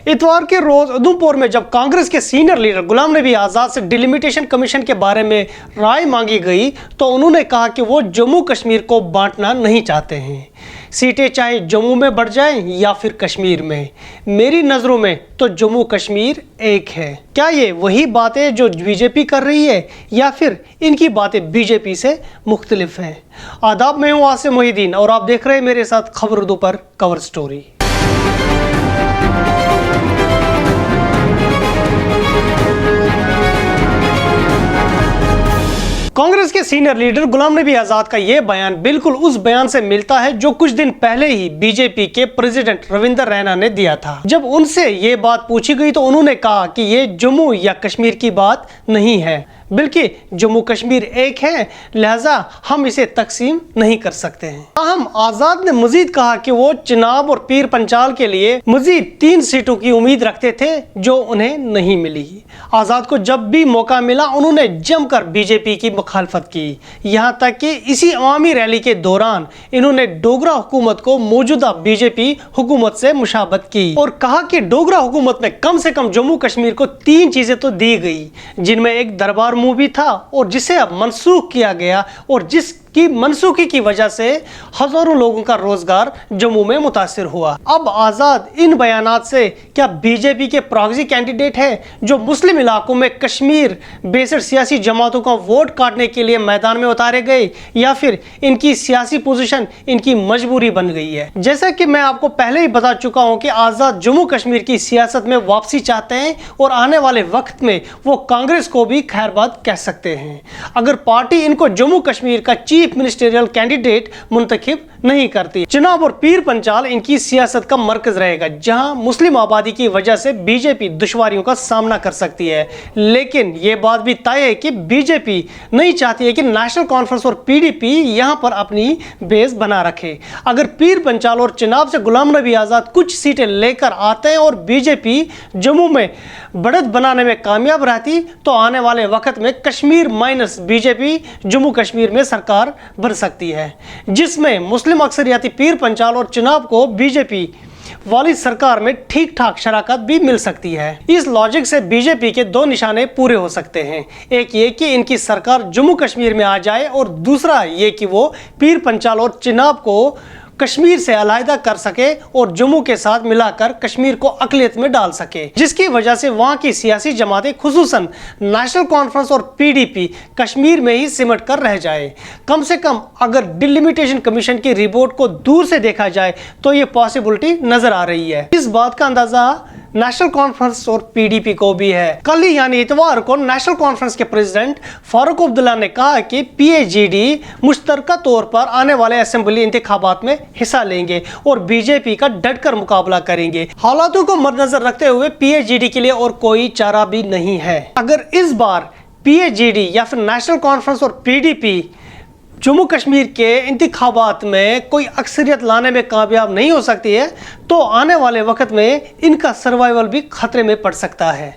इतवार के रोज उधमपुर में जब कांग्रेस के सीनियर लीडर गुलाम नबी आज़ाद से डिलिमिटेशन कमीशन के बारे में राय मांगी गई तो उन्होंने कहा कि वो जम्मू कश्मीर को बांटना नहीं चाहते हैं। सीटें चाहे जम्मू में बढ़ जाएं या फिर कश्मीर में, मेरी नज़रों में तो जम्मू कश्मीर एक है। क्या ये वही बातें जो बीजेपी कर रही है या फिर इनकी बातें बीजेपी से मुख्तलिफ हैं? आदाब, मैं हूँ आसिम मोहिद्दीन और आप देख रहे हैं मेरे साथ खबर उर्दू पर कवर स्टोरी। कांग्रेस के सीनियर लीडर गुलाम नबी आज़ाद का यह बयान बिल्कुल उस बयान से मिलता है जो कुछ दिन पहले ही बीजेपी के प्रेसिडेंट रविंदर रैना ने दिया था। जब उनसे ये बात पूछी गई तो उन्होंने कहा कि ये जम्मू या कश्मीर की बात नहीं है, बल्कि जम्मू कश्मीर एक है, लिहाजा हम इसे तकसीम नहीं कर सकते हैं। ताहम आज़ाद ने मजीद कहा कि वो चिनाब और पीर पंचाल के लिए मजीद 3 सीटों की उम्मीद रखते थे जो उन्हें नहीं मिली। आज़ाद को जब भी मौका मिला उन्होंने जमकर बीजेपी की मुखालफत की, यहाँ तक कि इसी अवामी रैली के दौरान इन्होंने डोगरा हुकूमत को मौजूदा बीजेपी हुकूमत से मुशाबत की और कहा कि डोगरा हुकूमत में कम से कम जम्मू कश्मीर को 3 चीजें तो दी गई, जिनमें एक दरबार मूवी था और जिसे अब मनसूख किया गया और जिसकी मनसूखी की वजह से हजारों लोगों का रोजगार जम्मू में मुतासिर हुआ। अब आज़ाद इन बयानात से क्या बीजेपी के प्रॉक्सी कैंडिडेट है जो मुस्लिम इलाकों में कश्मीर बेस्ड सियासी जमातों का वोट काटने के लिए मैदान में उतारे गए या फिर इनकी सियासी पोजीशन इनकी मजबूरी बन गई है? जैसा कि मैं आपको पहले ही बता चुका हूं कि आज़ाद जम्मू कश्मीर की सियासत में वापसी चाहते हैं और आने वाले वक्त में वो कांग्रेस को भी खैरबाद कह सकते हैं अगर पार्टी इनको जम्मू कश्मीर का चीफ मिनिस्टरियल कैंडिडेट मुंतखब नहीं करती। चिनाब और पीर पंचाल इनकी सियासत का मरकज रहेगा जहां मुस्लिम आबादी की वजह से बीजेपी दुश्वारियों का सामना कर सकती है, लेकिन यह बात भी तय है कि बीजेपी नहीं चाहती है कि नेशनल कॉन्फ्रेंस और पीडीपी यहां पर अपनी बेस बना रखे। अगर पीर पंचाल और चिनाब से गुलाम नबी आज़ाद कुछ सीटें लेकर आते हैं और बीजेपी जम्मू में बढ़त बनाने में कामयाब रहती तो आने वाले वक्त में कश्मीर माइनस बीजेपी जम्मू कश्मीर में सरकार बन सकती है, जिसमें मुस्लिम अक्सरियाती पीर पंचाल और चिनाब को बीजेपी वाली सरकार में ठीक ठाक शराकत भी मिल सकती है। इस लॉजिक से बीजेपी के 2 निशाने पूरे हो सकते हैं, एक ये कि इनकी सरकार जम्मू कश्मीर में आ जाए और दूसरा ये कि वो पीर पंचाल और चिनाब को कश्मीर से अलहदा कर सके और जम्मू के साथ मिलाकर कश्मीर को अकलियत में डाल सके, जिसकी वजह से वहां की सियासी जमातें खुसूसन नेशनल कॉन्फ्रेंस और पीडीपी कश्मीर में ही सिमट कर रह जाए। कम से कम अगर डिलिमिटेशन कमीशन की रिपोर्ट को दूर से देखा जाए तो ये पॉसिबिलिटी नजर आ रही है। इस बात का अंदाजा नेशनल कॉन्फ्रेंस और पीडीपी को भी है। कल ही यानी इतवार को नेशनल कॉन्फ्रेंस के प्रेसिडेंट फारूक अब्दुल्ला ने कहा कि पीएजीडी मुश्तरका तौर पर आने वाले असेंबली इंतखाबात में हिस्सा लेंगे और बीजेपी का डटकर मुकाबला करेंगे। हालातों को मद्देनजर रखते हुए पीएजीडी के लिए और कोई चारा भी नहीं है। अगर इस बार पीएजीडी या फिर नेशनल कॉन्फ्रेंस और पीडीपी जम्मू कश्मीर के इंतखाबात में कोई अक्सरियत लाने में कामयाब नहीं हो सकती है तो आने वाले वक्त में इनका सर्वाइवल भी खतरे में पड़ सकता है।